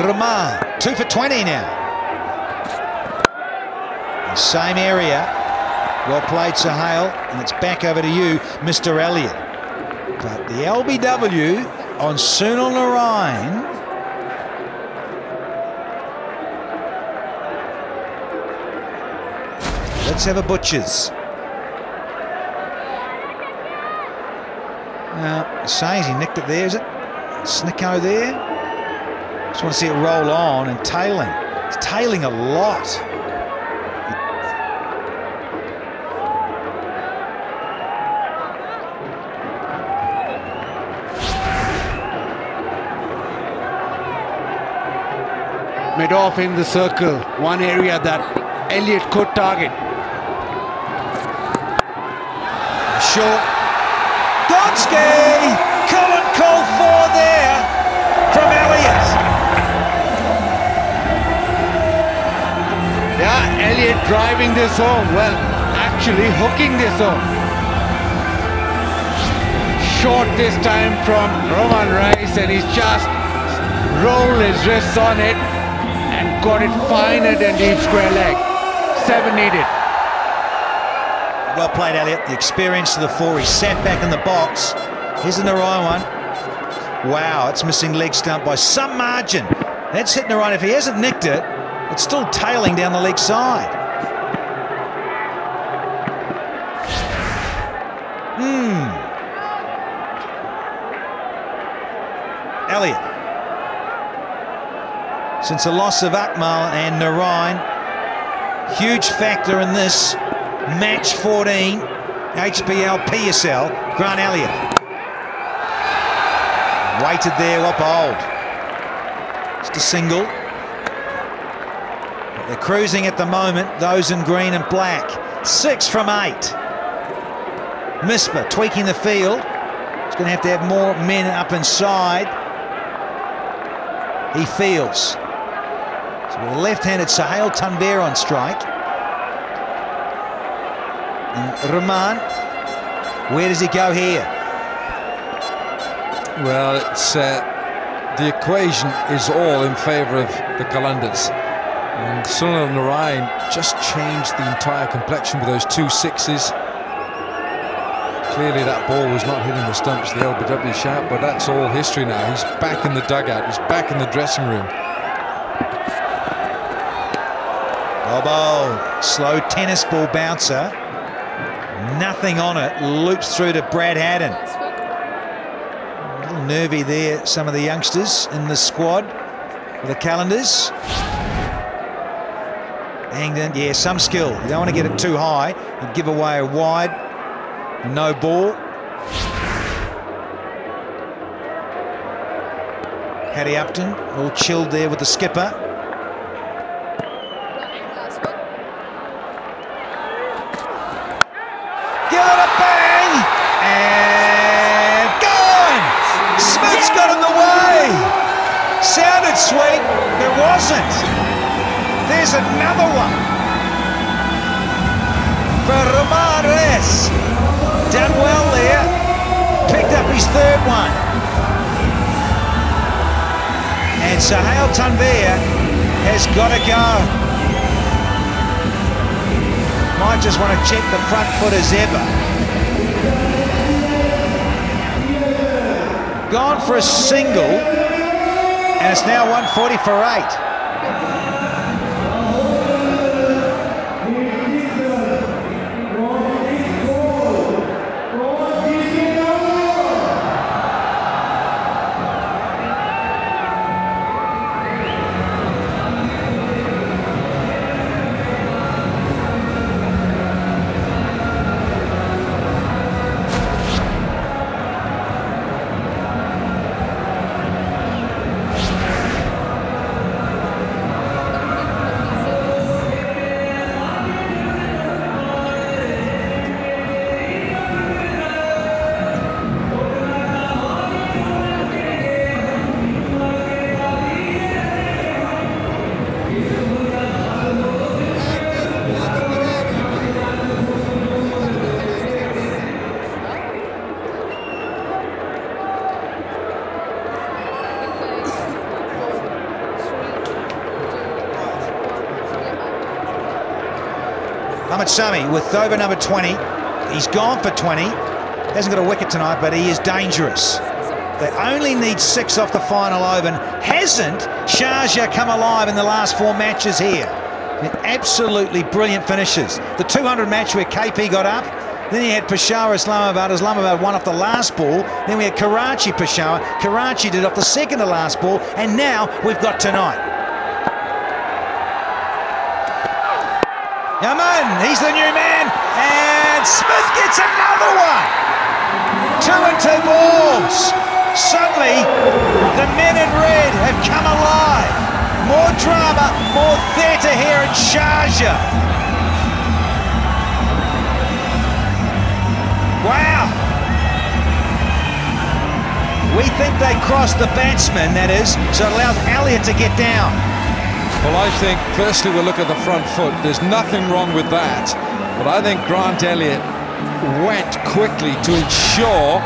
Rahman, 2 for 20 now. The same area. Well played, Sohail, and it's back over to you, Mr. Elliott. But the LBW on Sunil Narayan. Let's have a butcher's. Says he nicked it there, is it? Snicko there. Just want to see it roll on and tailing. It's tailing a lot. Mid off in the circle, one area that Elliott could target. Short. Gonski! Couldn't call for there from Elliott. Yeah, Elliott driving this home. Well, actually hooking this home. Short this time from Roman Rice, and he's just rolled his wrists on it and got it fine at the deep square leg. 7 needed. Well played, Elliott. The experience to the fore. He sat back in the box. Here's the Narayan one. Wow, it's missing leg stump by some margin. That's hit Narayan. If he hasn't nicked it, it's still tailing down the leg side. Elliott. Since the loss of Akmal and Narayan, huge factor in this match 14, HBL PSL, Grant Elliott. Waited there, well bowled. Just a single. But they're cruising at the moment, those in green and black. 6 from 8. Misbah tweaking the field. He's going to have more men up inside. He fields. So with a left-handed Sohail Tanvir on strike. And Rahman, where does he go here? Well, it's the equation is all in favour of the Qalandars. And Sunil Narayan just changed the entire complexion with those 2 sixes. Clearly that ball was not hitting the stumps, the LBW shout, but that's all history now. He's back in the dugout, he's back in the dressing room. Bobo, slow tennis ball bouncer. Nothing on it, loops through to Brad Haddon. A little nervy there, some of the youngsters in the squad for the Qalandars. Angdon, yeah, some skill. You don't want to get it too high and give away a wide and no ball. Paddy Upton, all chilled there with the skipper. Sounded sweet, there wasn't. There's another one for Rahman Res. Done well there. Picked up his 3rd one. And Sohail Tanvir has got to go. Might just want to check the front foot as ever. Gone for a single. And it's now 140 for 8. Ahmed Sami with over number 20. He's gone for 20. Hasn't got a wicket tonight, but he is dangerous. They only need 6 off the final over. And hasn't Sharjah come alive in the last 4 matches here? Absolutely brilliant finishes. The 200 match where KP got up. Then you had Peshawar, Islamabad. Islamabad won off the last ball. Then we had Karachi, Peshawar. Karachi did off the second to last ball. And now we've got tonight. Yaman, he's the new man. And Smith gets another one. 2 and 2 balls. Suddenly, the men in red have come alive. More drama, more theatre here in Sharjah. Wow. We think they crossed the batsman, that is, so it allows Elliott to get down. Well, I think, firstly, we'll look at the front foot. There's nothing wrong with that. But I think Grant Elliott went quickly to ensure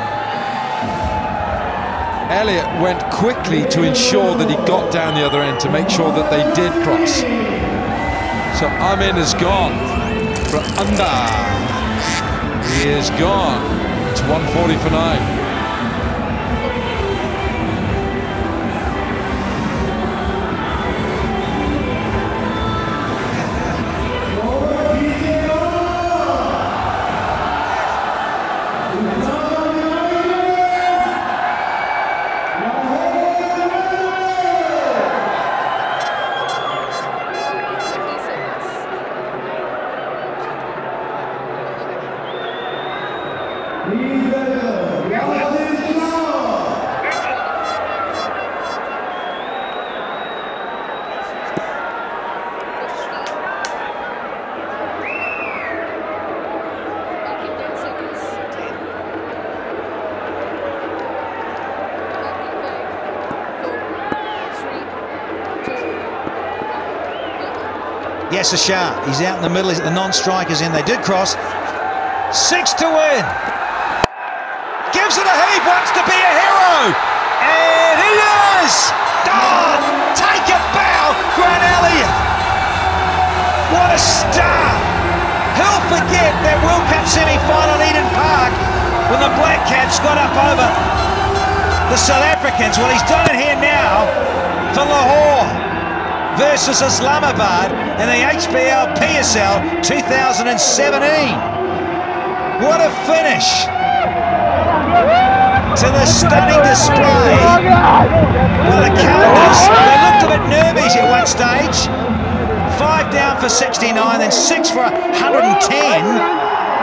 that he got down the other end to make sure that they did cross. So Amin is gone for under. He is gone. It's 140 for 9. Yes, Shah. He's out in the middle. He's at the non-strikers in. They did cross. 6 to win. Gives it a heave. Wants to be a hero. And he is. Oh, take a bow, Grant Elliott. What a star. Who'll forget that World Cup semi-final in Eden Park when the Black Caps got up over the South Africans? Well, he's done it here now for Lahore versus Islamabad in the HBL PSL 2017. What a finish to the stunning display. Well, the Calendars, they looked a bit nervous at one stage. 5 down for 69, then 6 for 110,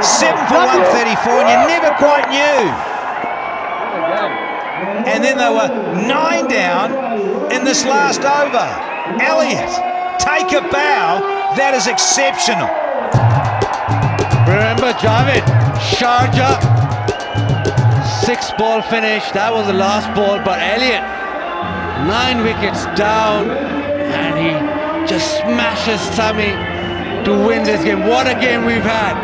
7 for 134, and you never quite knew. And then they were 9 down in this last over. Elliott, take a bow. That is exceptional. Remember, Javed, Sharjah, 6-ball finish. That was the last ball, but Elliott, 9 wickets down, and he just smashes Sami to win this game. What a game we've had.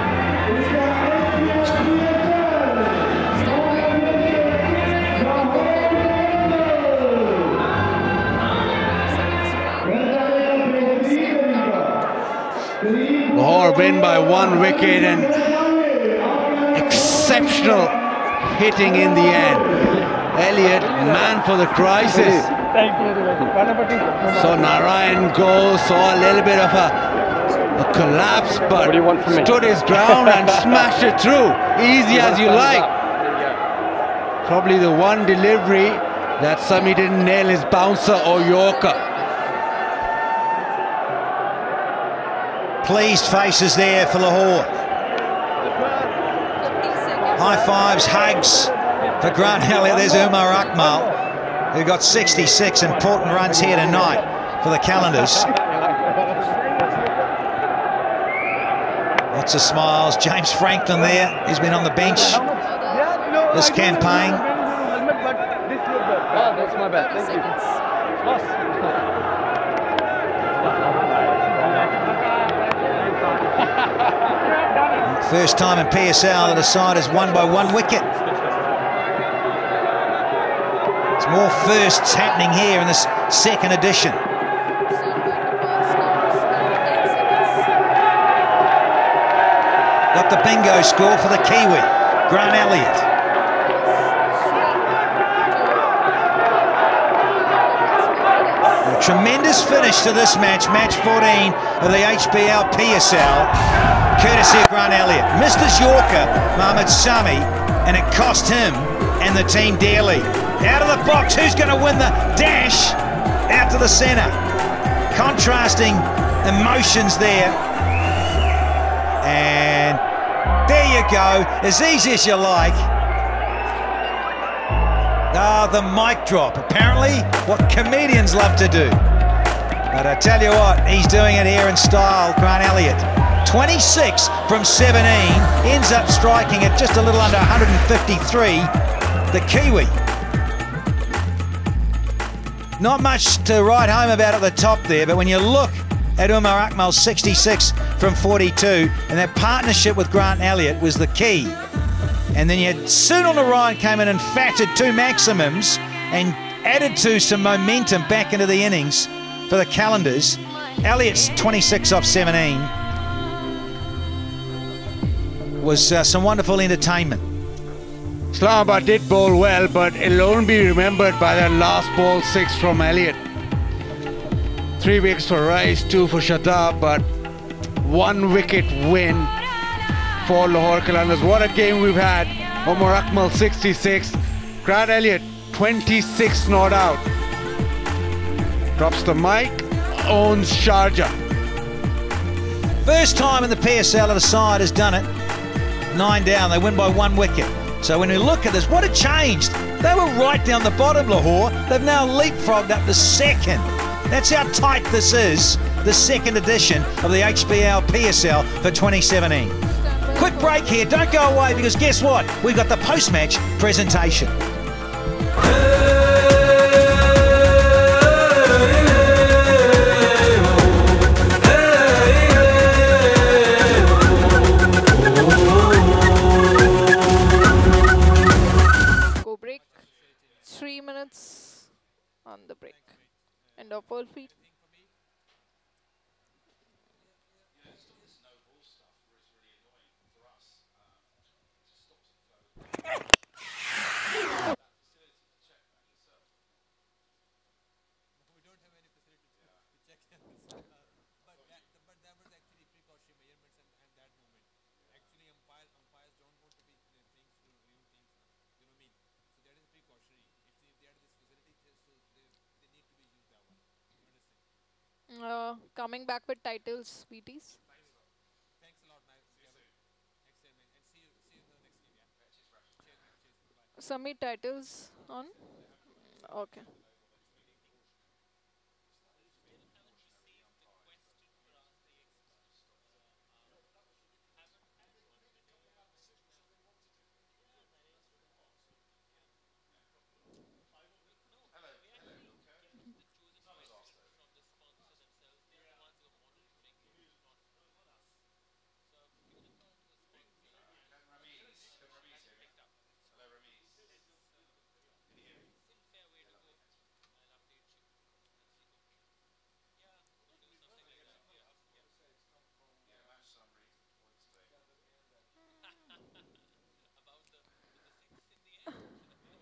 Lahore win by 1 wicket and exceptional hitting in the end. Elliott, man for the crisis. So Narayan goes, saw a little bit of a collapse, but stood his ground and smashed it through. Easy as you like. Probably the one delivery that Sami didn't nail his bouncer or Yorker. Pleased faces there for Lahore. High fives, hugs for Grant Elliott. There's Umar Akmal, who got 66 important runs here tonight for the Calendars. Lots of smiles. James Franklin there. He's been on the bench this campaign. Oh, that's my bad. Thank you. First time in PSL that a side has won by 1 wicket. It's more firsts happening here in this second edition. got the bingo score for the Kiwi, Grant Elliott. A tremendous finish to this match, match 14 of the HBL PSL, courtesy of Grant Elliott. Missed his Yorker, Mohamed Sami, and it cost him and the team dearly. Out of the box, who's going to win the dash? Out to the centre. Contrasting emotions there. And there you go, as easy as you like. Ah, the mic drop. Apparently what comedians love to do. But I tell you what, he's doing it here in style, Grant Elliott. 26 from 17, ends up striking at just a little under 153. The Kiwi. Not much to write home about at the top there, but when you look at Umar Akmal's 66 from 42, and that partnership with Grant Elliott was the key. And then you had Sunil Narayan came in and fatted 2 maximums and added to some momentum back into the innings for the Calendars. Elliott's 26 off 17 was some wonderful entertainment. Islamabad did bowl well, but it'll only be remembered by that last ball 6 from Elliott. 3 wickets for Rice, 2 for Shadab, but 1 wicket win for Lahore Qalandars. What a game we've had. Umar Akmal 66, Grant Elliott 26 not out. Drops the mic, owns Sharjah. First time in the PSL that a side has done it. 9 down, they win by 1 wicket. So when we look at this, what a change. They were right down the bottom, Lahore. They've now leapfrogged up to 2nd. That's how tight this is, the 2nd edition of the HBL PSL for 2017. Quick break here, don't go away, because guess what? We've got the post-match presentation. Go break. 3 minutes on the break. End of ball feed. Coming back with titles, BTs. Submit titles on. Okay.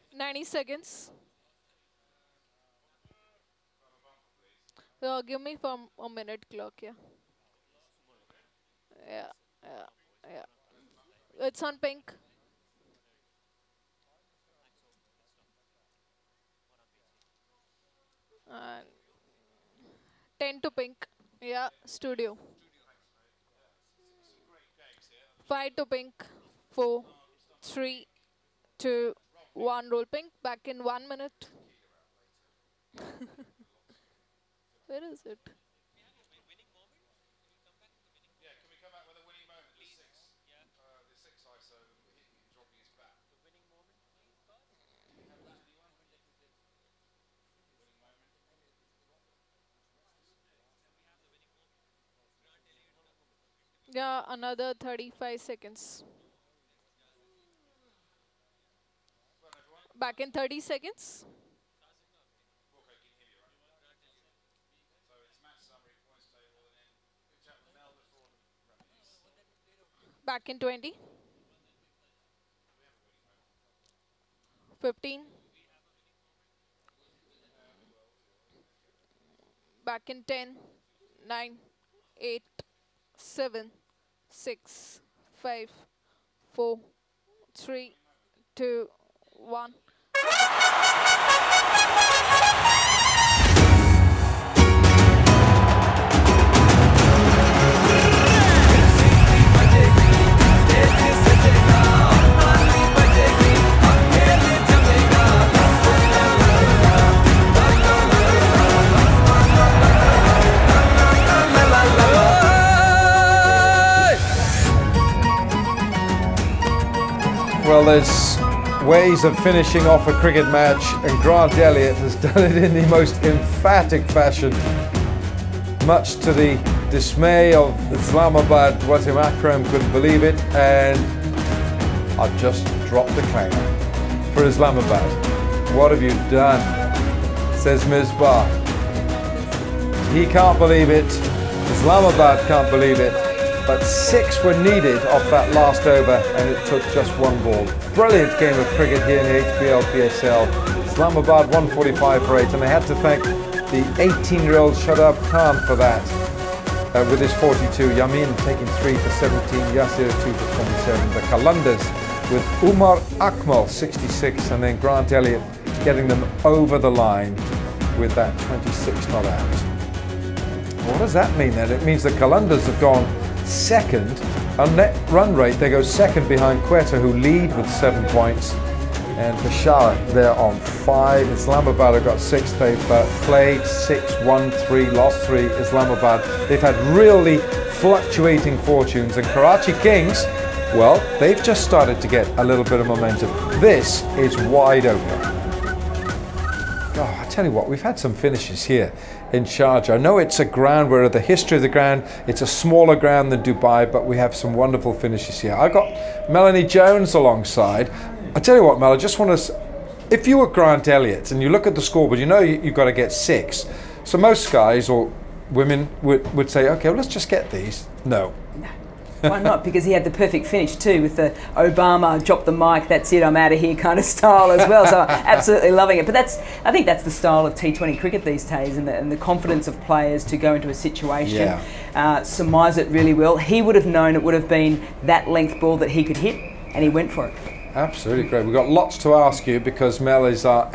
– 90 seconds. Give me from a minute clock, yeah. Yeah. It's on pink. And 10 to pink. Yeah, studio. 5 to pink. 4, 3, 2, 1. Roll pink. Back in 1 minute. Where is it? Yeah, another 35 seconds. Back in 30 seconds. Back in 20. 15. Back in 10. 9. 8. 7. 6. 5. 4. 3. 2. 1. Well, there's ways of finishing off a cricket match, and Grant Elliott has done it in the most emphatic fashion, much to the dismay of Islamabad. Wasim Akram couldn't believe it, and I've just dropped the clanger for Islamabad. What have you done? Says Misbah. He can't believe it, Islamabad can't believe it, but 6 were needed off that last over, and it took just 1 ball. Brilliant game of cricket here in the HBL PSL. Islamabad 145 for 8, and I had to thank the 18-year-old Shadab Khan for that. With his 42, Yamin taking 3 for 17, Yasir 2 for 27. The Qalandars with Umar Akmal 66, and then Grant Elliott getting them over the line with that 26 not out. What does that mean then? It means the Qalandars have gone second. On net run rate, they go second behind Quetta, who lead with 7 points. And Peshawar, they're on 5. Islamabad have got 6. They've played 6, won 3, lost 3. Islamabad, they've had really fluctuating fortunes. And Karachi Kings, well, they've just started to get a little bit of momentum. This is wide open. Oh, I tell you what, we've had some finishes here in Sharjah. I know it's a ground where the history of the ground, it's a smaller ground than Dubai, but we have some wonderful finishes here. I've got Melanie Jones alongside. I tell you what, Mel, I just want to, if you were Grant Elliott and you look at the scoreboard, you know you've got to get 6. So most guys or women would say, okay, well, let's just get these. No. Why not? Because he had the perfect finish too, with the Obama drop the mic, that's it, I'm out of here kind of style as well. So absolutely loving it. But I think that's the style of T20 cricket these days, and the confidence of players to go into a situation, surmise it really well. He would have known it would have been that length ball that he could hit, and he went for it. Absolutely great. We've got lots to ask you because Mel is our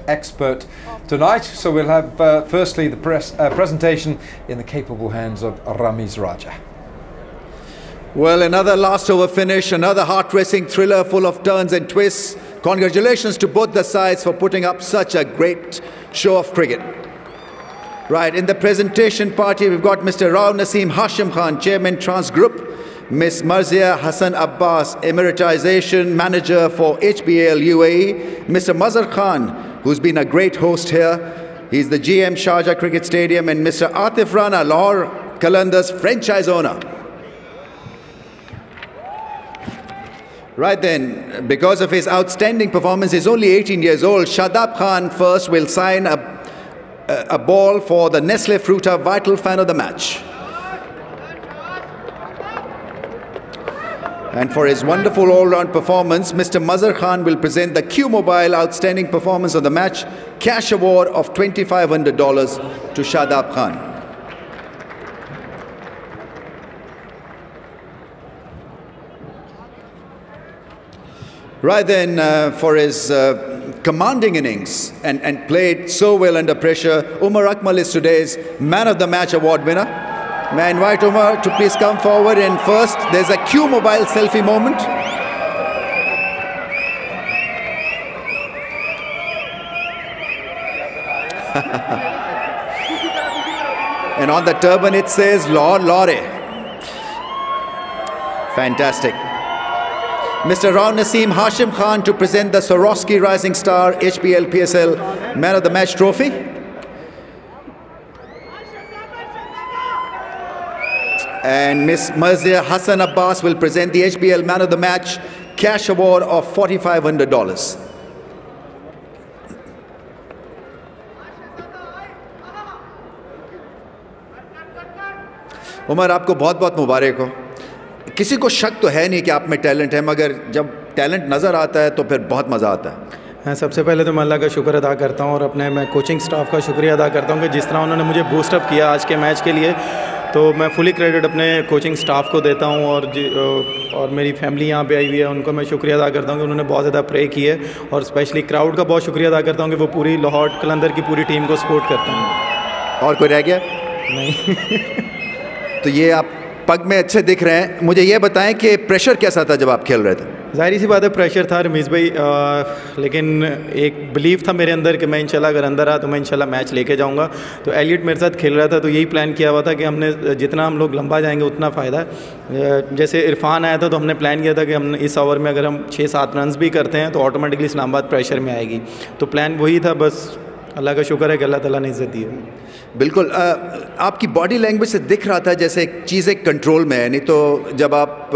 expert tonight. So we'll have firstly the presentation in the capable hands of Ramiz Raja. Well, another last over finish, another heart-racing thriller full of turns and twists. Congratulations to both the sides for putting up such a great show of cricket. Right, in the presentation party, we've got Mr. Rao Naseem Hashim Khan, Chairman Trans Group, Ms. Marzia Hassan Abbas, Emiratization Manager for HBL UAE, Mr. Mazhar Khan, who's been a great host here. He's the GM Sharjah Cricket Stadium, and Mr. Atif Rana, Lahore Qalandars franchise owner. Right then, because of his outstanding performance, he's only 18 years old. Shadab Khan first will sign a ball for the Nestle Fruta Vital Fan of the Match. And for his wonderful all-round performance, Mr. Mazhar Khan will present the Q Mobile Outstanding Performance of the Match cash award of $2,500 to Shadab Khan. Right then, for his commanding innings and played so well under pressure, Umar Akmal is today's Man of the Match award winner. May I invite Umar to please come forward, and first there's a Q Mobile selfie moment. And on the turban it says Lord Lahore. Fantastic. Mr. Rao Naseem Hashim Khan to present the Swarovski Rising Star HBL PSL Man of the Match trophy. And Ms. Marzia Hassan Abbas will present the HBL Man of the Match cash award of $4,500. Umar, आपको बहुत बहुत मुबारक हो। किसी को शक तो है नहीं कि आप में टैलेंट है, मगर जब टैलेंट नज़र आता है तो फिर बहुत मज़ा आता है। मैं सबसे पहले तो मैं अल्लाह का शुक्र अदा करता हूँ और अपने मैं कोचिंग स्टाफ का शुक्रिया अदा करता हूँ कि जिस तरह उन्होंने मुझे बूस्टअप किया आज के मैच के लिए, तो मैं फुली क्रेडिट अपने कोचिंग स्टाफ को देता हूँ और मेरी फैमिली यहाँ पे आई हुई है, उनको मैं शुक्रिया अदा करता हूँ कि उन्होंने बहुत ज़्यादा प्रे किए, और स्पेशली क्राउड का बहुत शुक्रिया अदा करता हूँ कि वो पूरी लाहौर कलंदर की पूरी टीम को सपोर्ट करता हूँ। और कोई रह गया? नहीं। तो ये आप पग में अच्छे दिख रहे हैं। मुझे ये बताएं कि प्रेशर कैसा था जब आप खेल रहे थे? ज़ाहिर सी बात है प्रेशर था रमीज़ भाई, लेकिन एक बिलीव था मेरे अंदर कि मैं इंशाल्लाह अगर अंदर आ तो मैं इंशाल्लाह मैच लेके जाऊंगा। तो एलियट मेरे साथ खेल रहा था, तो यही प्लान किया हुआ था कि हमने जितना हम लोग लंबा जाएंगे उतना फ़ायदा है। जैसे इरफान आया था तो हमने प्लान किया था कि हम इस ओवर में अगर हम 6-7 रन भी करते हैं तो ऑटोमेटिकली इस्लामाबाद प्रेशर में आएगी। तो प्लान वही था, बस अल्लाह का शुक्र है कि अल्लाह ताला ने इज़्ज़त दी है। बिल्कुल। आपकी बॉडी लैंग्वेज से दिख रहा था जैसे चीज़ें कंट्रोल में है, नहीं तो जब आप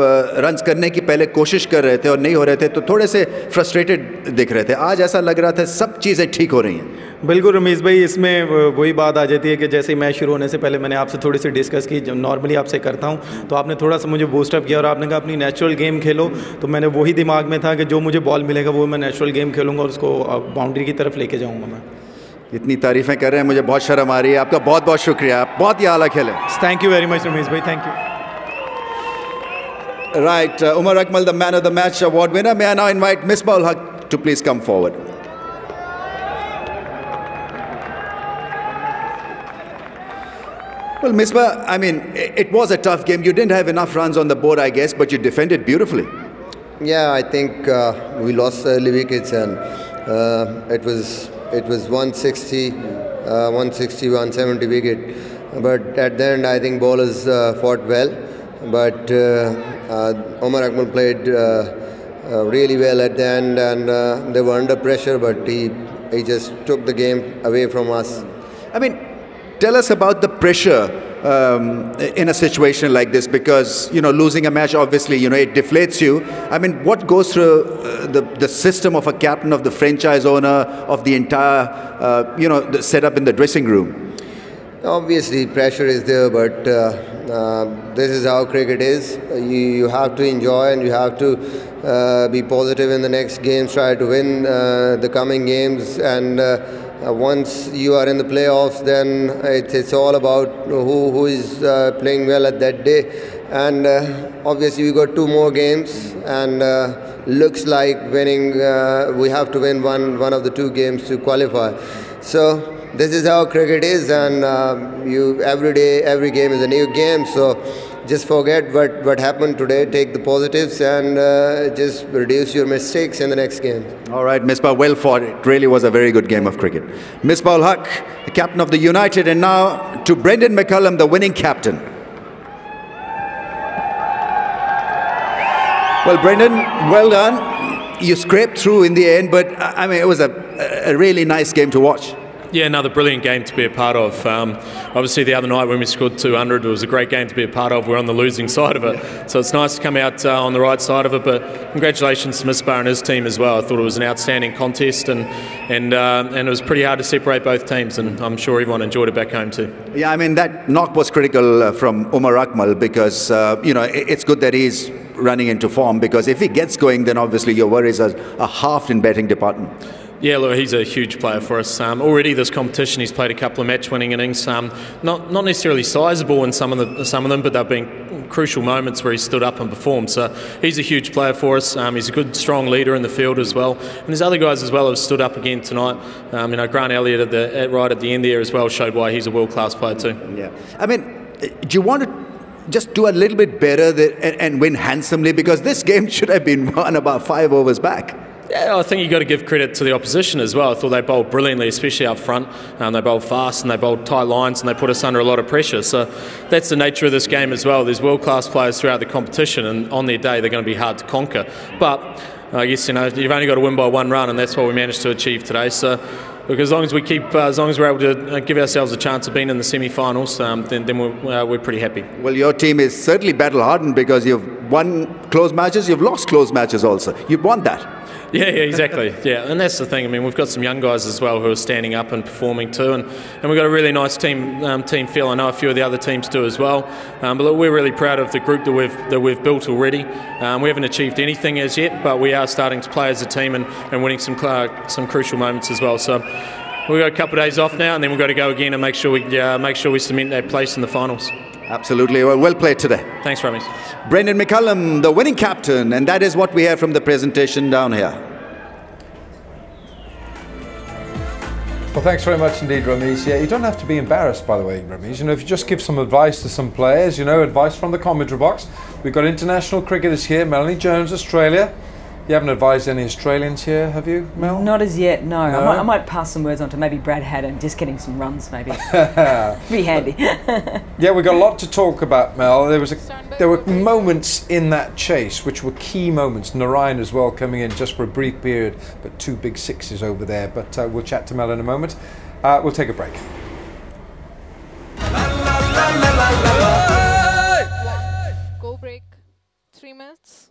रन्स करने की पहले कोशिश कर रहे थे और नहीं हो रहे थे तो थोड़े से फ्रस्ट्रेटेड दिख रहे थे। आज ऐसा लग रहा था सब चीज़ें ठीक हो रही हैं। बिल्कुल रमीज़ भाई, इसमें वही बात आ जाती है कि जैसे ही मैच शुरू होने से पहले मैंने आपसे थोड़ी सी डिस्कस की, जब नॉर्मली आपसे करता हूँ, तो आपने थोड़ा सा मुझे बूस्टअप किया और आपने कहा अपनी नेचुरल गेम खेलो। तो मैंने वही दिमाग में था कि जो मुझे बॉल मिलेगा वो मैं नेचुरल गेम खेलूँगा और उसको बाउंड्री की तरफ लेके जाऊँगा। मैं इतनी तारीफ़ें कर रहे हैं, मुझे बहुत शर्म आ रही है। आपका बहुत बहुत शुक्रिया, आप बहुत ही आला खेले। Thank you very much Rameez भाई, thank you. Right, Umar Akmal, the man of the match award winner. May I now invite Misbah ul Haq to please come forward. Well, Misbah, I mean, it was a tough game. You didn't have enough runs on the board, I guess, but you defended beautifully. Yeah, I think we lost early wickets, and it was 160, 170 wicket. But at the end, I think bowlers fought well. But Umar Akmal played really well at the end, and they were under pressure, but he just took the game away from us. I mean, tell us about the pressure in a situation like this, because losing a match, obviously it deflates you. I mean, what goes through the system of a captain, of the franchise owner, of the entire the setup in the dressing room? Obviously pressure is there, but this is how cricket is. You have to enjoy, and you have to be positive in the next games, try to win the coming games, and once you are in the playoffs, then it's all about who is playing well at that day. And obviously we got 2 more games, and looks like winning. We have to win one of the 2 games to qualify. So this is how cricket is, and every day, every game is a new game. So just forget what happened today, take the positives, and just reduce your mistakes in the next game. All right, Misbah, well fought. It really was a very good game of cricket. Misbah ul Haq, the captain of the United, and now to Brendan McCullum, the winning captain. Well, Brendan, well done. You scraped through in the end, but I mean, it was a really nice game to watch. Yeah, another brilliant game to be a part of. Obviously, the other night when we scored 200, it was a great game to be a part of. We're on the losing side of it, so it's nice to come out on the right side of it. But congratulations to Misbah and his team as well. I thought it was an outstanding contest, and it was pretty hard to separate both teams, and I'm sure everyone enjoyed it back home too. Yeah, I mean, that knock was critical from Umar Akmal, because it's good that he's running into form, because if he gets going, then obviously your worries are halved in batting department. Yeah, look, he's a huge player for us. Already this competition, he's played a couple of match-winning innings. Not necessarily sizable in some of them, but they've been crucial moments where he stood up and performed. So he's a huge player for us. He's a good, strong leader in the field as well. And there's other guys as well who have stood up again tonight. Grant Elliott right at the end there as well showed why he's a world-class player too. Yeah, I mean, do you want to just do a little bit better and win handsomely, because this game should have been won about 5 overs back? Yeah, I think you've got to give credit to the opposition as well. I thought they bowled brilliantly, especially up front. They bowled fast and they bowled tight lines, and they put us under a lot of pressure. So that's the nature of this game as well. There's world-class players throughout the competition, and on their day they're going to be hard to conquer. But I guess you've only got to win by 1 run, and that's what we managed to achieve today. So look, as long as we're able to give ourselves a chance of being in the semi-finals, then we're pretty happy. Well, your team is certainly battle-hardened, because you've won close matches, you've lost close matches also. You've won that. Yeah, exactly. Yeah, and that's the thing. I mean, we've got some young guys as well who are standing up and performing too, and we've got a really nice team feel. I know a few of the other teams do as well. But look, we're really proud of the group that we've built already. We haven't achieved anything as yet, but we are starting to play as a team and winning some crucial moments as well. So we've got a couple of days off now, and then we've got to go again and make sure we cement that place in the finals. Absolutely. Well played today. Thanks, Ramesh. Brendan McCullum, the winning captain, and that is what we have from the presentation down here. Well, thanks very much indeed, Ramesh. Yeah, you don't have to be embarrassed, by the way, Ramesh. You know, if you just give some advice to some players, you know, advice from the commentary box. We've got international cricketers here. Melanie Jones, Australia. You haven't advised any Australians here, have you, Mel? Not as yet, no. I might pass some words on to maybe Brad Haddon, just getting some runs, maybe. Be handy. Yeah, we've got a lot to talk about, Mel. There were moments in that chase which were key moments. Narayan as well coming in just for a brief period, but 2 big sixes over there. But we'll chat to Mel in a moment. We'll take a break. Go break. 3 minutes.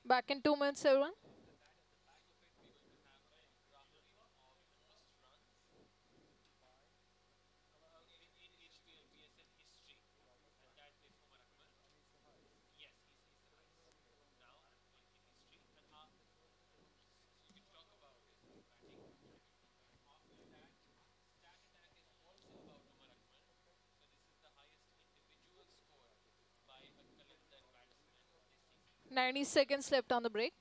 Back in 2 minutes, everyone. "90 seconds left on the break.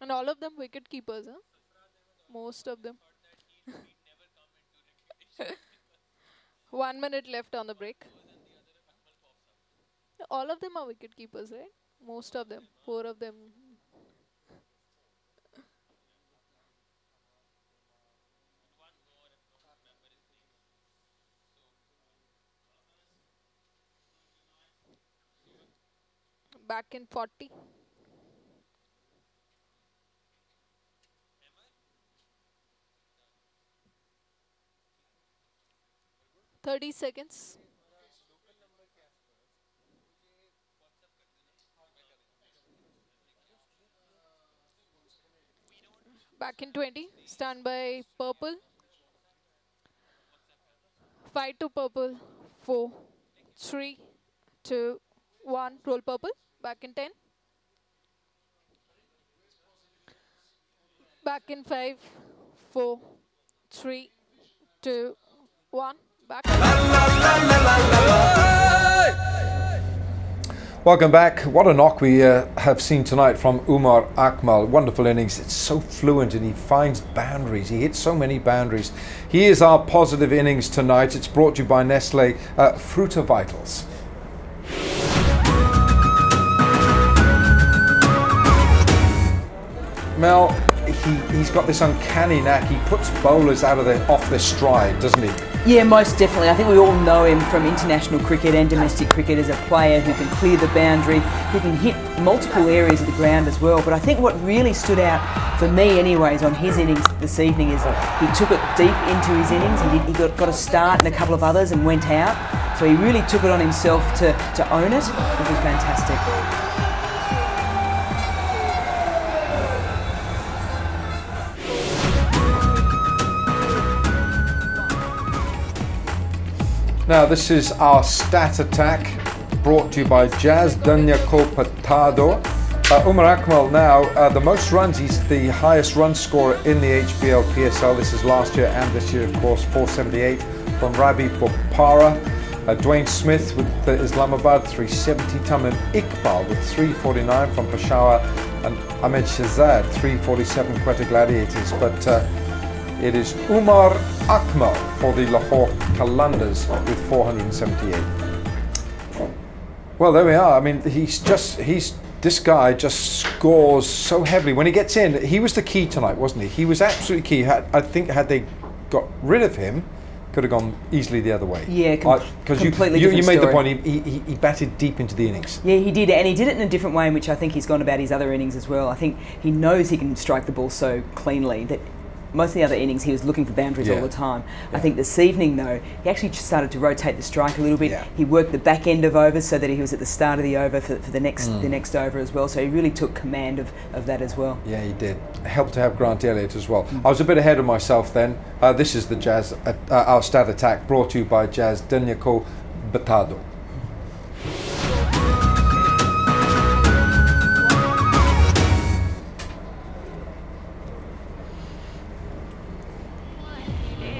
And all of them wicket keepers, huh? Most of them. 1 minute left on the break. All of them are wicket keepers, right? Most of them. 4 of them. Back in 40. "30 seconds. Back in 20. Stand by purple. 5 to purple. 4, 3, 2, 1. Roll purple. Back in 10. Back in 5, 4, 3, 2, 1. Back. Welcome back. What a knock we have seen tonight from Umar Akmal. Wonderful innings. It's so fluent and he finds boundaries. He hits so many boundaries. He is our positive innings tonight. It's brought to you by Nestle Fruta Vitals. Mel, he's got this uncanny knack. He puts bowlers off their stride, doesn't he? Yeah, most definitely. I think we all know him from international cricket and domestic cricket as a player who can clear the boundary, who can hit multiple areas of the ground as well. But I think what really stood out for me anyways on his innings this evening is he took it deep into his innings. He got a start and a couple of others and went out. So he really took it on himself to own it. It was fantastic. Now this is our stat attack brought to you by Jazz Dunya Patado. Umar Akmal now, the most runs, he's the highest run scorer in the HBL PSL. This is last year and this year, of course, 478 from Rabi Bopara. Dwayne Smith with the Islamabad, 370. Tamim Iqbal with 349 from Peshawar. And Ahmed Shahzad, 347 Quetta Gladiators. But it is Umar Akmal for the Lahore Qalandars with 478. Well, there we are. I mean, this guy just scores so heavily. When he gets in, he was the key tonight, wasn't he? He was absolutely key. I think had they got rid of him, could have gone easily the other way. Yeah, because you made the point, he batted deep into the innings. Yeah, he did, and he did it in a different way in which I think he's gone about his other innings as well. I think he knows he can strike the ball so cleanly that most of the other innings he was looking for boundaries all the time. I think this evening though, he actually just started to rotate the strike a little bit. He worked the back end of overs so that he was at the start of the over for the next over as well. So he really took command of that as well. Yeah, he did. Helped to have Grant Elliott as well. I was a bit ahead of myself then. This is the Jazz, our stat attack brought to you by Jazz Dunya Patado.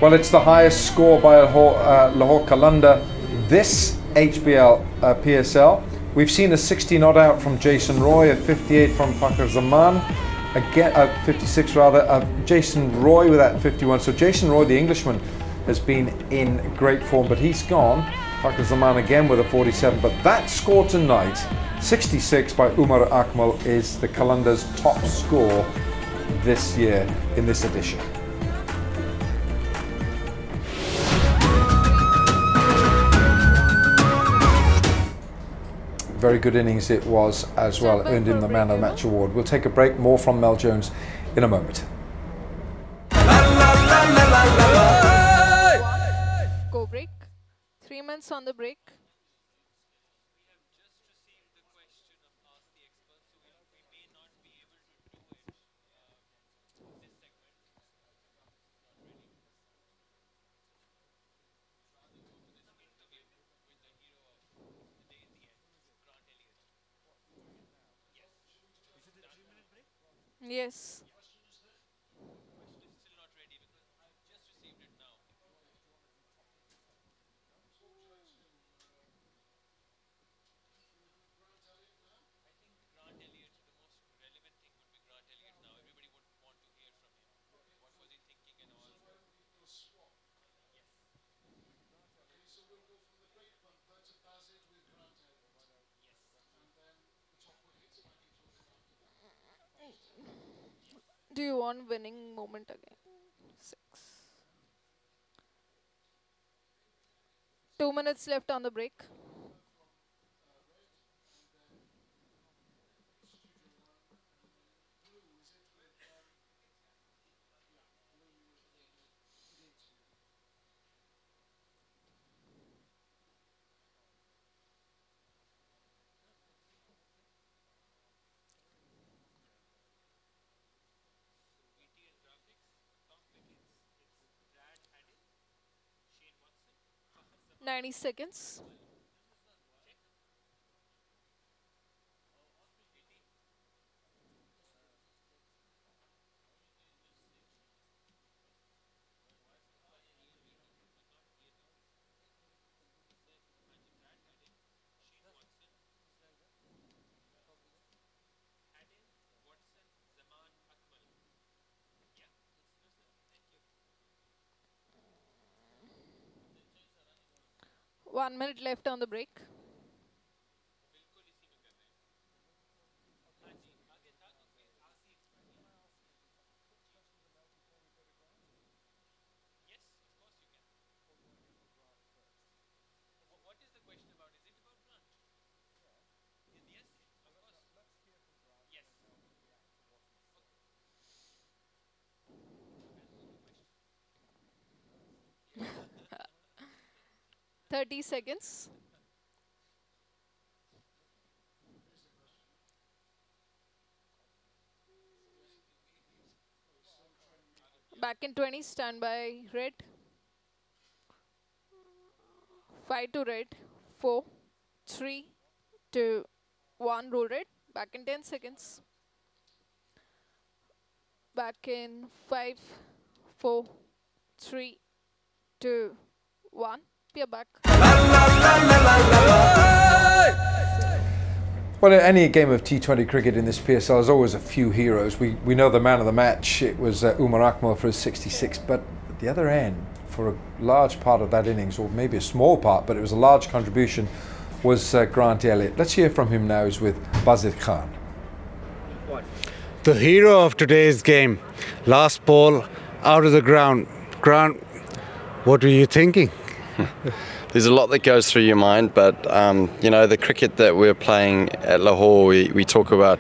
Well, it's the highest score by Lahore Qalandar this HBL PSL. We've seen a 60 not out from Jason Roy, a 58 from Fakhr Zaman, again 56 rather. Jason Roy with that 51. So Jason Roy, the Englishman, has been in great form, but he's gone. Fakhr Zaman again with a 47. But that score tonight, 66 by Umar Akmal, is the Qalandar's top score this year in this edition. Very good innings it was as well, earned him the Man of the Match award. We'll take a break, more from Mel Jones in a moment. Go break. 3 minutes on the break. Yes. Do you want winning moment again? 6. 2 minutes left on the break. $90. 1 minute left on the break. 30 seconds. Back in 20, stand by red. 5 to red. 4, 3, 2, 1, roll red. Back in 10 seconds. Back in 5, 4, 3, 2, 1. Peer back. Well, in any game of T20 cricket in this PSL, there's always a few heroes. We know the man of the match, it was Umar Akmal for his 66, but at the other end, for a large part of that innings, or maybe a small part, but it was a large contribution, was Grant Elliott. Let's hear from him now. He's with Bazid Khan. The hero of today's game, last ball out of the ground. Grant, what were you thinking? There's a lot that goes through your mind, but you know, the cricket that we're playing at Lahore, we talk about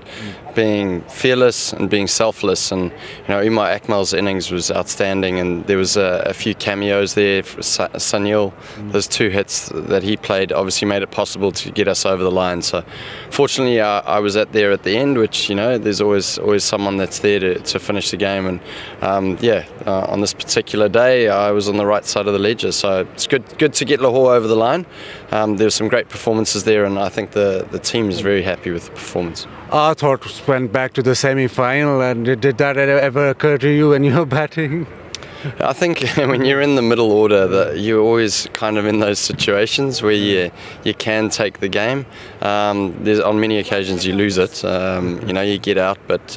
being fearless and being selfless, and you know, Umar Akmal's innings was outstanding, and there was a few cameos there for Sunil. Those 2 hits that he played obviously made it possible to get us over the line. So fortunately I was there at the end, which, you know, there's always someone that's there to finish the game, and on this particular day I was on the right side of the ledger, so it's good to get Lahore over the line. There were some great performances there, and I think the team is very happy with the performance. Our thoughts went back to the semi-final, and did that ever occur to you when you were batting? I think when you're in the middle order, that you're always kind of in those situations where you can take the game. On many occasions you lose it, you know, you get out. But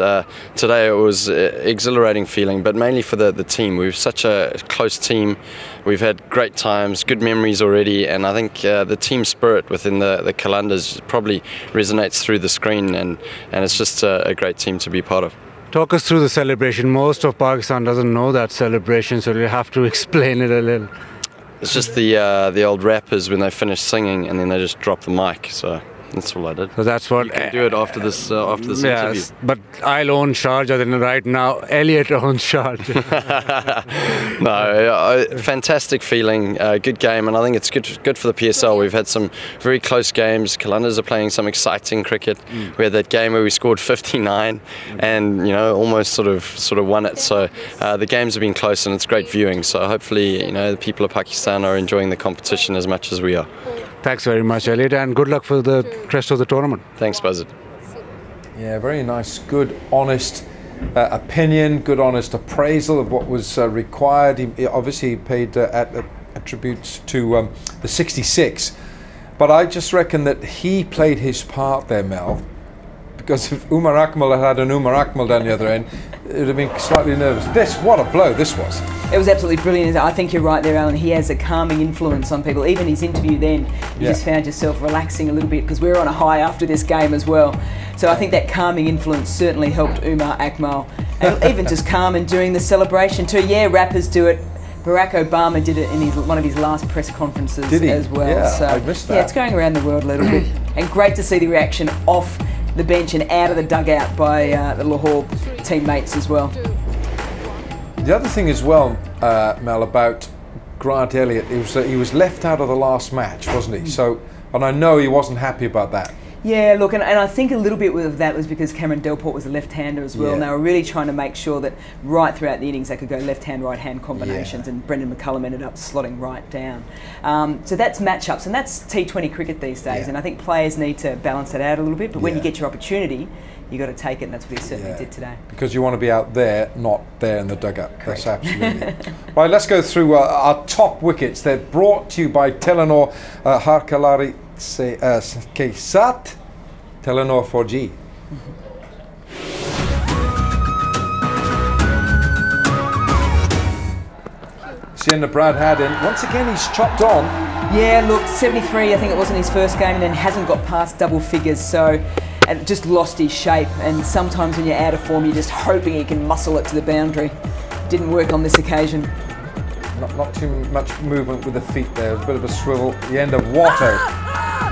today it was an exhilarating feeling, but mainly for the team. We're such a close team. We've had great times, good memories already, and I think the team spirit within the Qalandars probably resonates through the screen, and it's just a great team to be part of. Talk us through the celebration. Most of Pakistan doesn't know that celebration, so you have to explain it a little. It's just the old rappers when they finish singing and then they just drop the mic. So that's all I did. So that's what you can do it after this interview. But I'll own Sharjah then right now. Elliott owns Sharjah. No, fantastic feeling, good game, and I think it's good for the PSL. We've had some very close games. Qalandars are playing some exciting cricket. We had that game where we scored 59, and you know, almost sort of won it. So the games have been close, and it's great viewing. So hopefully, you know, the people of Pakistan are enjoying the competition as much as we are. Thanks very much, Elliott, and good luck for the rest of the tournament. Thanks, Bazid. Yeah, very nice, good, honest opinion, good, honest appraisal of what was required. He obviously paid attributes to the 66, but I just reckon that he played his part there, Mel, because if Umar Akmal had an Umar Akmal down the other end, it would have been slightly nervous. What a blow this was. It was absolutely brilliant. I think you're right there, Alan. He has a calming influence on people. Even his interview then, you just found yourself relaxing a little bit, because we were on a high after this game as well. So I think that calming influence certainly helped Umar Akmal. And even just calm and during the celebration too. Yeah, rappers do it. Barack Obama did it in one of his last press conferences as well. Yeah, so, I missed that. Yeah, it's going around the world a little bit. And great to see the reaction off the bench and out of the dugout by the Lahore teammates as well. The other thing as well, Mel, about Grant Elliott, he was left out of the last match, wasn't he? So, and I know he wasn't happy about that. Yeah, look, and I think a little bit of that was because Cameron Delport was a left-hander as well, and they were really trying to make sure that right throughout the innings they could go left-hand, right-hand combinations, and Brendan McCullum ended up slotting right down. So that's matchups, and that's T20 cricket these days, and I think players need to balance that out a little bit, but when you get your opportunity, you got to take it, and that's what he certainly did today. Because you want to be out there, not there in the dugout. Correct. That's absolutely. Right, let's go through our top wickets. They're brought to you by Telenor Harkalari Kesat, Telenor 4G. Seeing Brad Haddon, once again he's chopped on. Yeah, look, 73 I think it was in his first game, and then hasn't got past double figures, so and just lost his shape, and sometimes when you're out of form you're just hoping he can muscle it to the boundary. Didn't work on this occasion. Not too much movement with the feet there, a bit of a swivel, the end of Watto.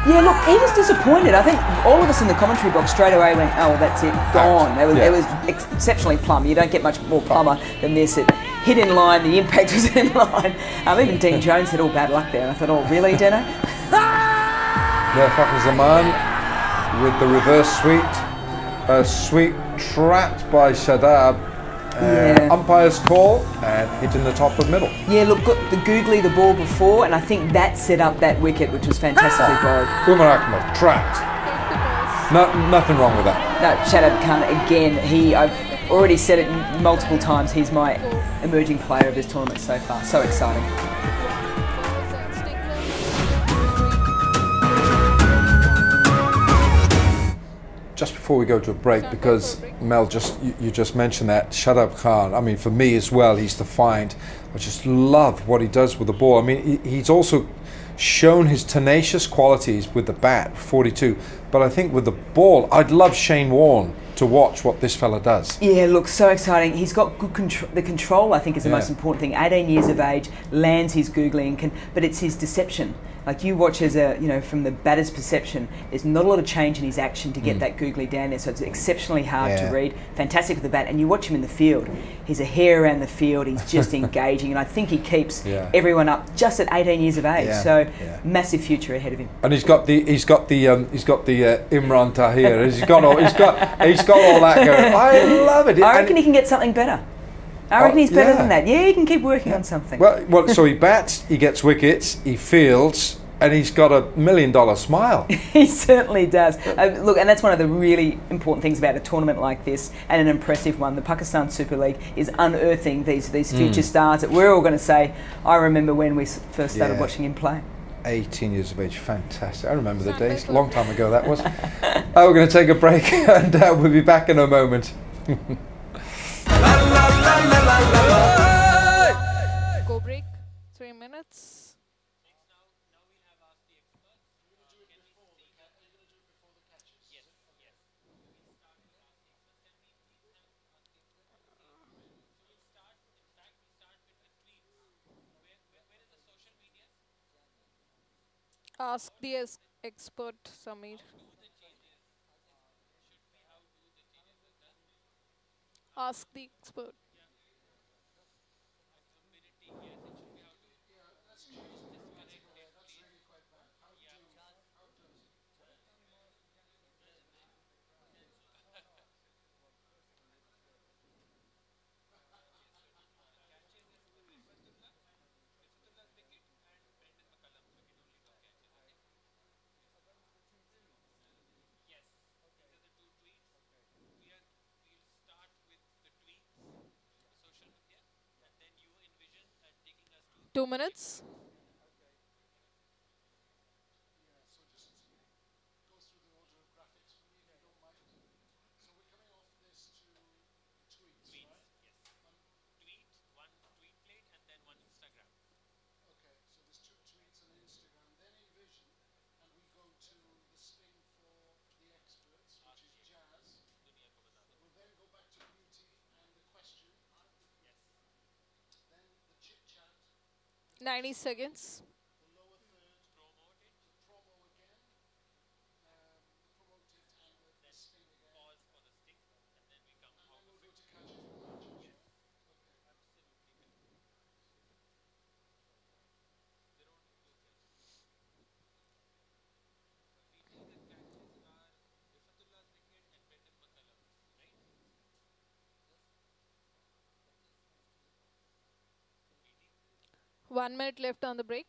Yeah, look, he was disappointed. I think all of us in the commentary box straight away went, oh, that's it, gone. It was exceptionally plumb. You don't get much more plumber than this. hit in line, the impact was in line. Even Dean Jones had all bad luck there, and I thought, oh, really, Deno? Yeah, Fakhar Zaman with the reverse sweep. Sweep trapped by Shadab. Umpire's call and hit in the top of middle. Yeah, look, got the googly the ball before, and I think that set up that wicket, which was fantastically bowled. Umar Akmal trapped. Nothing wrong with that. No, Shadab Khan again. I've already said it multiple times. He's my emerging player of this tournament so far. So exciting. Just before we go to a break, because Mel, you just mentioned that Shadab Khan. I mean, for me as well, he's defined. I just love what he does with the ball. I mean, he's also shown his tenacious qualities with the bat, 42. But I think with the ball, I'd love Shane Warne to watch what this fella does. Yeah, look, so exciting. He's got good control. The control, I think, is the most important thing. 18 years of age, lands his googling, but it's his deception. Like you watch as from the batter's perception, there's not a lot of change in his action to get that googly down there, so it's exceptionally hard to read. Fantastic with the bat, and you watch him in the field. He's a hair around the field. He's just engaging, and I think he keeps everyone up just at 18 years of age. So massive future ahead of him. And he's got the Imran Tahir. He's got all that going. I love it. I reckon he can get something better. I reckon he's better than that. Yeah, he can keep working on something. Well, so he bats, he gets wickets, he fields, and he's got $1 million smile. He certainly does. Look, and that's one of the really important things about a tournament like this, and an impressive one. The Pakistan Super League is unearthing these future stars that we're all going to say, I remember when we first started watching him play. 18 years of age, fantastic. I remember the days, long time ago that was. We're going to take a break, and we'll be back in a moment. Go break, 3 minutes. Ask the expert, Samir. Ask the expert. Two minutes. Yes. 90 seconds. One minute left on the break.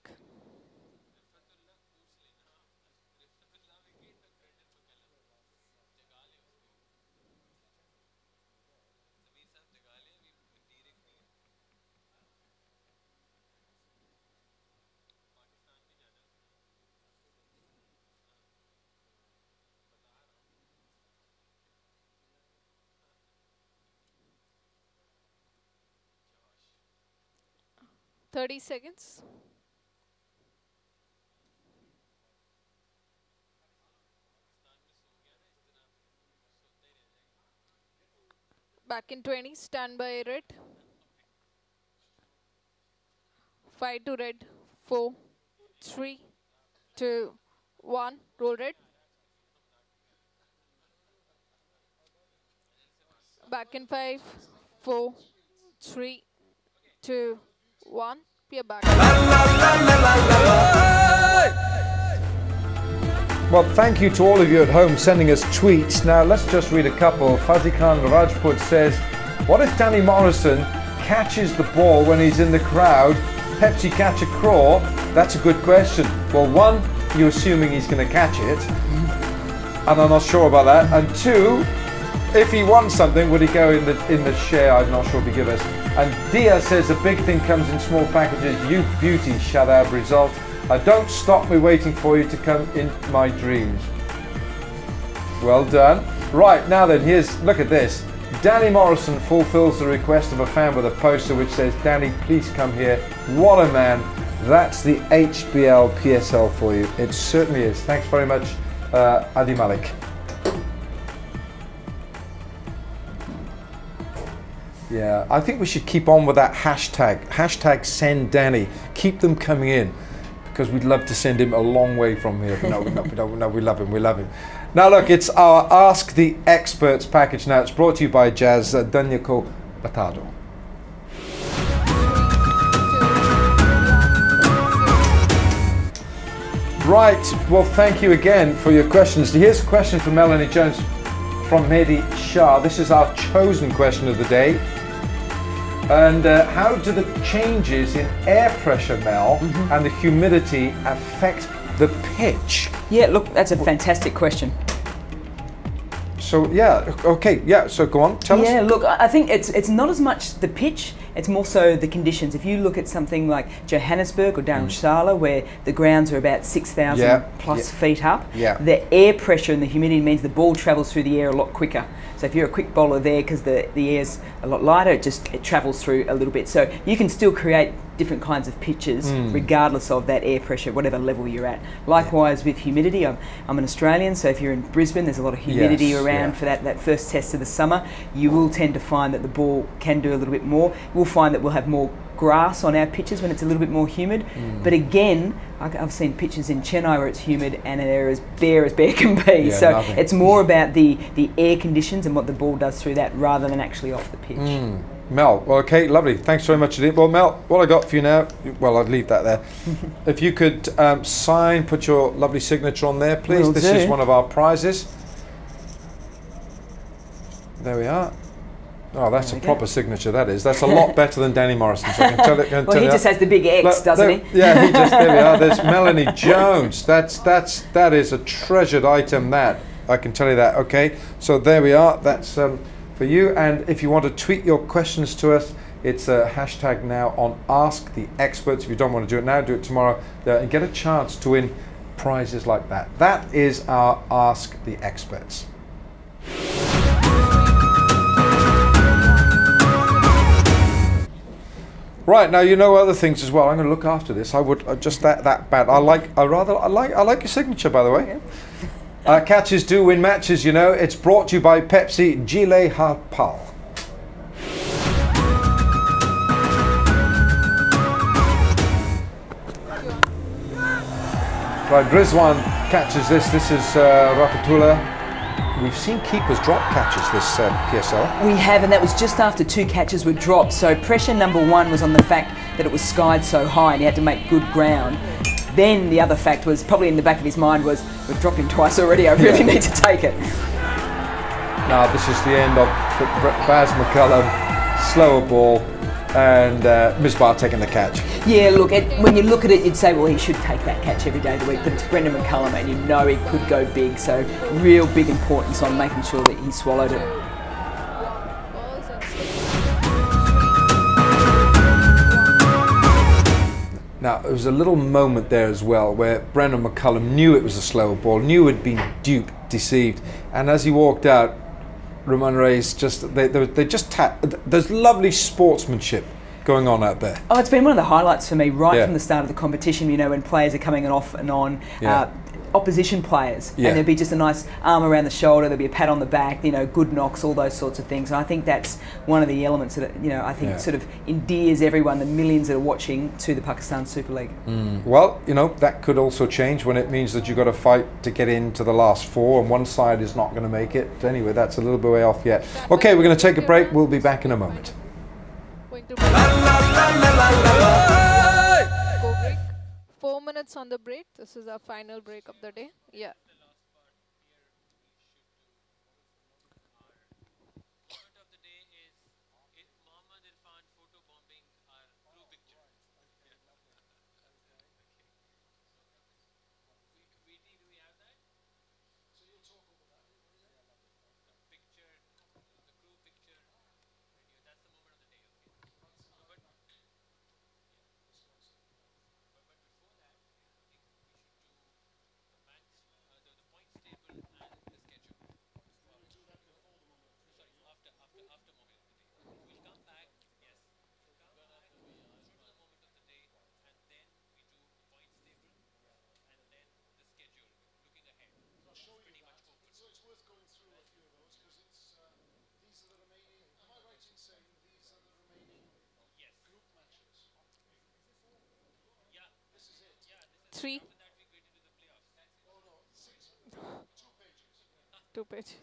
Thirty seconds. Back in 20, stand by red. 5 to red, 4, 3, 2, 1, roll red. Back in 5, 4, 3, 2, 1. We are back. Well, thank you to all of you at home sending us tweets. Now, let's just read a couple. Fuzzy Khan Rajput says, what if Danny Morrison catches the ball when he's in the crowd? Pepsi catch a craw? That's a good question. Well, one, you're assuming he's going to catch it, and I'm not sure about that. And two, if he won something, would he go in the share? I'm not sure if he give us. And Dia says the big thing comes in small packages. Youth beauty, Shadab result. Don't stop me waiting for you to come in my dreams. Well done. Right, now then, look at this. Danny Morrison fulfills the request of a fan with a poster which says, Danny, please come here. What a man. That's the HBL PSL for you. It certainly is. Thanks very much, Adi Malik. Yeah, I think we should keep on with that hashtag. Hashtag send Danny. Keep them coming in, because we'd love to send him a long way from here. But no, we love him, we love him. Now look, it's our Ask the Experts package now. It's brought to you by Jazz Danyako Batado. Right, well thank you again for your questions. Here's a question from Melanie Jones from Mehdi Shah. This is our chosen question of the day. And how do the changes in air pressure, Mel, and the humidity affect the pitch? Yeah, look, that's a fantastic question. So yeah, okay, yeah, so go on, tell us. Yeah, look, I think it's not as much the pitch, it's more so the conditions. If you look at something like Johannesburg or Dharamshala, where the grounds are about 6,000 plus feet up, the air pressure and the humidity means the ball travels through the air a lot quicker. So if you're a quick bowler there, because the air's a lot lighter, it travels through a little bit. So you can still create different kinds of pitches regardless of that air pressure, whatever level you're at. Likewise with humidity, I'm an Australian, so if you're in Brisbane, there's a lot of humidity around for that first test of the summer. You will tend to find that the ball can do a little bit more. We'll find that we'll have more grass on our pitches when it's a little bit more humid. But again, I've seen pitches in Chennai where it's humid and they're as bare can be. So nothing. It's more about the air conditions and what the ball does through that rather than actually off the pitch. Mel, well, okay, lovely. Thanks very much indeed. Well, Mel, what I got for you now, well, I'd leave that there. If you could put your lovely signature on there, please. This is one of our prizes. There we are. Oh, that's a proper signature, that is. That's a lot better than Danny Morrison. So I can tell it. Well, he just has the big X, doesn't he? Yeah, there we are. There's Melanie Jones. That is a treasured item, that. I can tell you that, okay? So there we are. That's for you. And if you want to tweet your questions to us, it's a hashtag now on Ask the Experts. If you don't want to do it now, do it tomorrow. And get a chance to win prizes like that. That is our Ask the Experts. Right, now you know other things as well. I'm going to look after this. I would just that bad. I like your signature, by the way. Catches do win matches, you know. It's brought to you by Pepsi Gile Harpal. Right, Rizwan catches this. This is Rafatullah. We've seen keepers drop catches this PSL. We have, and that was just after 2 catches were dropped. So pressure number 1 was on the fact that it was skied so high and he had to make good ground. Then the other fact was, probably in the back of his mind was, we've dropped him twice already, I really need to take it. Now this is the end of Baz McCullum, slower ball, and Misbah taking the catch. Yeah, look, when you look at it, you'd say, well, he should take that catch every day of the week, but it's Brendan McCullum and you know he could go big, so real big importance on making sure that he swallowed it. Now, there was a little moment there as well where Brendan McCullum knew it was a slower ball, knew he'd been duped, deceived, and as he walked out, Ramon Reyes they just tapped. There's lovely sportsmanship going on out there. Oh, it's been one of the highlights for me right from the start of the competition, you know, when players are coming off and on. Opposition players, and there'd be just a nice arm around the shoulder, there'd be a pat on the back, you know, good knocks, all those sorts of things. And I think that's one of the elements that, you know, I think sort of endears everyone, the millions that are watching, to the Pakistan Super League. Well, you know, that could also change when it means that you've got to fight to get into the last 4 and one side is not going to make it. Anyway, that's a little bit way off yet. Okay, we're going to take a break. We'll be back in a moment. into break. Go break. 4 minutes on the break. This is our final break of the day. Yeah. Three. 2 pages.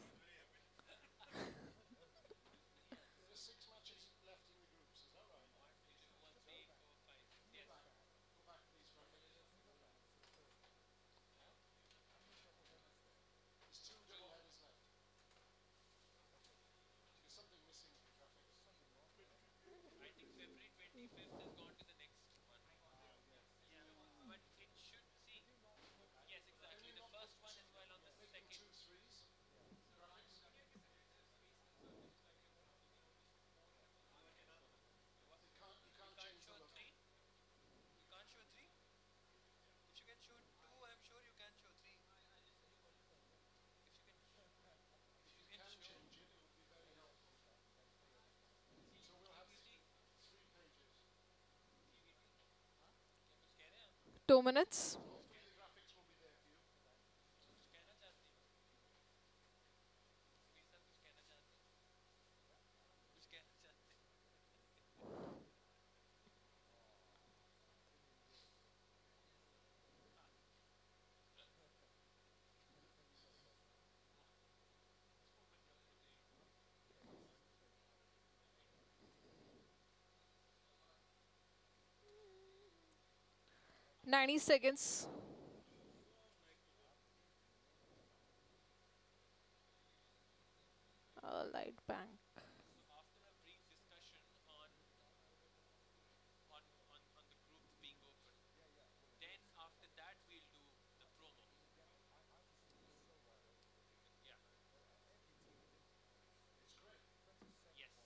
Two minutes. Ninety seconds. Light bank. Yes.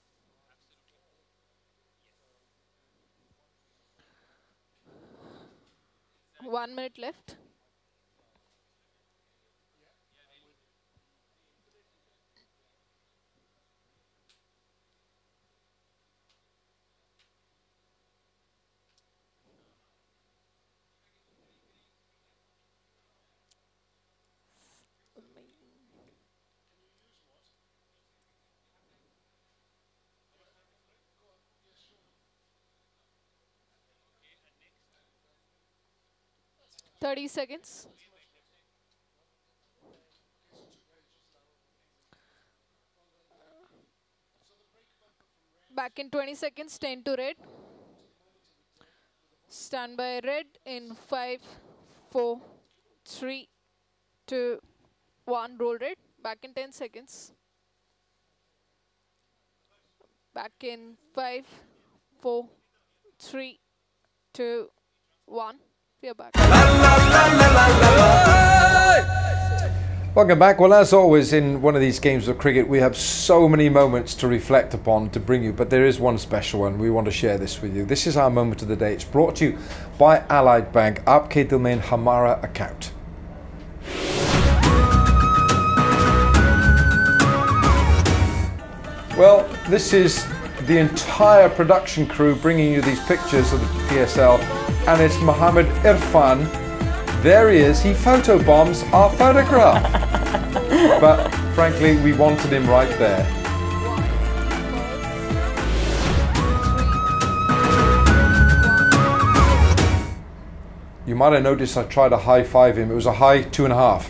1 minute left. Thirty seconds. Back in 20 seconds, 10 to red. Stand by red in 5, 4, 3, 2, 1. Roll red. Back in 10 seconds. Back in 5, 4, 3, 2, 1. We are back. Welcome back. Well, as always in one of these games of cricket, we have so many moments to reflect upon to bring you, but there is one special one. We want to share this with you. This is our moment of the day. It's brought to you by Allied Bank. Aapke dil mein hamara account. Well, this is the entire production crew bringing you these pictures of the PSL, and it's Mohammed Irfan. There he is. He photobombs our photograph. But frankly, we wanted him right there. You might have noticed I tried to high-five him. It was a high 2.5.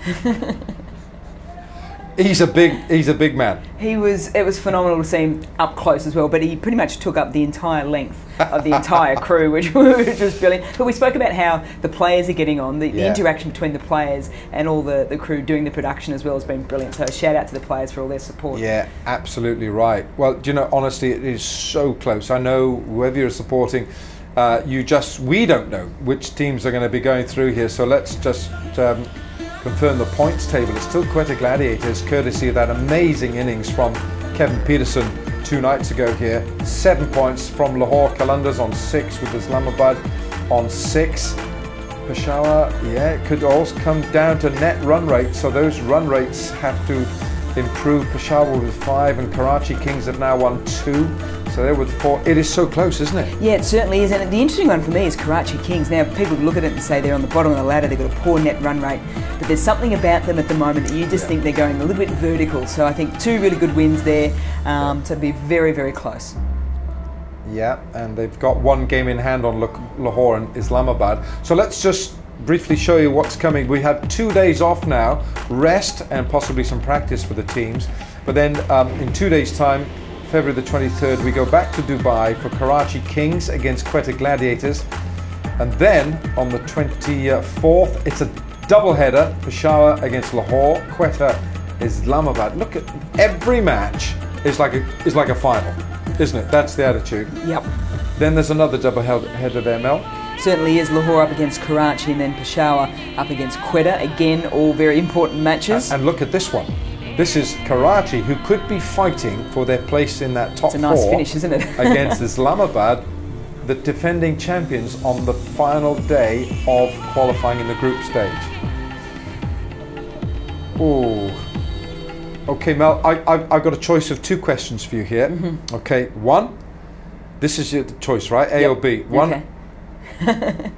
He's a big man. It was phenomenal to see him up close as well, but he pretty much took up the entire length of the entire crew, which was brilliant. But we spoke about how the players are getting on, the interaction between the players and all the crew doing the production as well has been brilliant. So shout out to the players for all their support. Yeah, absolutely right. Well, do you know, honestly, it is so close. I know whether you're supporting, we don't know which teams are going to be going through here, so let's just confirm the points table. It's still Quetta Gladiators, courtesy of that amazing innings from Kevin Peterson 2 nights ago here. 7 points from Lahore Qalandars on 6, with Islamabad on 6. Peshawar, it could also come down to net run rate, so those run rates have to improve. Peshawar with 5 and Karachi Kings have now won 2. So they're with 4. It is so close, isn't it? Yeah, it certainly is. And the interesting one for me is Karachi Kings. Now, people look at it and say they're on the bottom of the ladder, they've got a poor net run rate, but there's something about them at the moment that you just think they're going a little bit vertical. So I think 2 really good wins there, to be very, very close. Yeah, and they've got 1 game in hand on Lahore and Islamabad. So let's just briefly show you what's coming. We have 2 days off now, rest and possibly some practice for the teams. But then in 2 days' time, February the 23rd, we go back to Dubai for Karachi Kings against Quetta Gladiators. And then on the 24th, it's a double header, Peshawar against Lahore, Quetta Islamabad. Look at every match is like a final, isn't it? That's the attitude. Yep. Then there's another double header there, Mel. Certainly is. Lahore up against Karachi and then Peshawar up against Quetta. Again, all very important matches. And look at this one. This is Karachi, who could be fighting for their place in that top 4. It's a nice finish, isn't it? Against Islamabad, the defending champions, on the final day of qualifying in the group stage. Oh. Okay, Mel, I've got a choice of 2 questions for you here. Mm-hmm. Okay, 1, this is your choice, right? A or B? 1. Okay.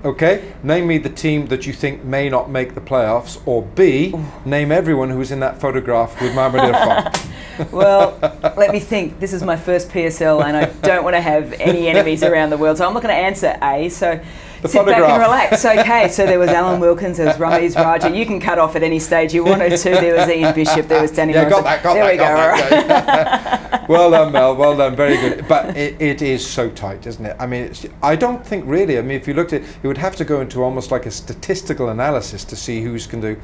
Okay, name me the team that you think may not make the playoffs, or B, name everyone who was in that photograph with Mohamed Irfan. Well, let me think. This is my first PSL and I don't want to have any enemies around the world, so I'm not going to answer A. So sit back and relax. Okay, so there was Alan Wilkins, there was Ramiz Raja. You can cut off at any stage you wanted to. There was Ian Bishop, there was Danny Morrison. Got there that, we go. Right. Well done, Mel. Well done. Very good. But it is so tight, isn't it? I mean, I don't think really. I mean, if you looked at it, you would have to go into almost like a statistical analysis to see who's going to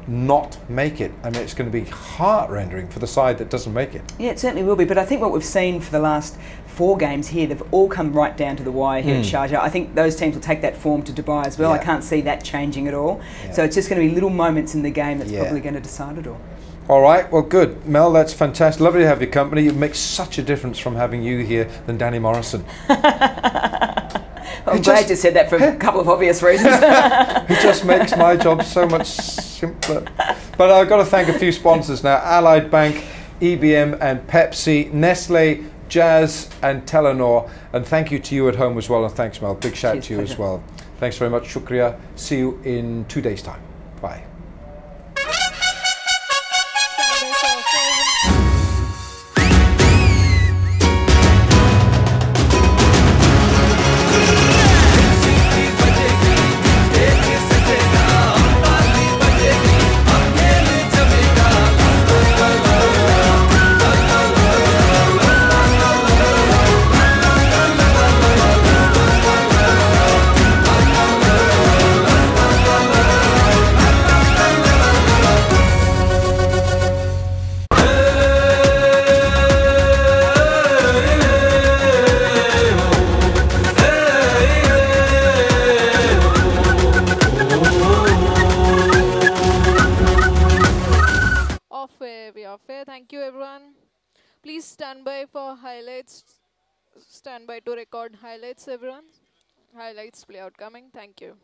not make it. I mean, it's going to be heart-rending for the side that doesn't make it. Yeah, it certainly will be. But I think what we've seen for the last 4 games here, they've all come right down to the wire here at Sharjah. I think those teams will take that form to Dubai as well. I can't see that changing at all. So it's just going to be little moments in the game that's probably going to decide it all. All right, well, good. Mel, that's fantastic. Lovely to have your company. It makes such a difference from having you here than Danny Morrison. I'm glad you said that for a couple of obvious reasons. It just makes my job so much simpler. But I've got to thank a few sponsors now. Allied Bank, EBM and Pepsi, Nestle, Jazz and Telenor. And thank you to you at home as well. And thanks, Mel. Big shout to you as well. Thanks very much. Shukriya. See you in 2 days' time. Bye. Thank you, everyone. Please stand by for highlights. Stand by to record highlights, everyone. Highlights play out coming. Thank you.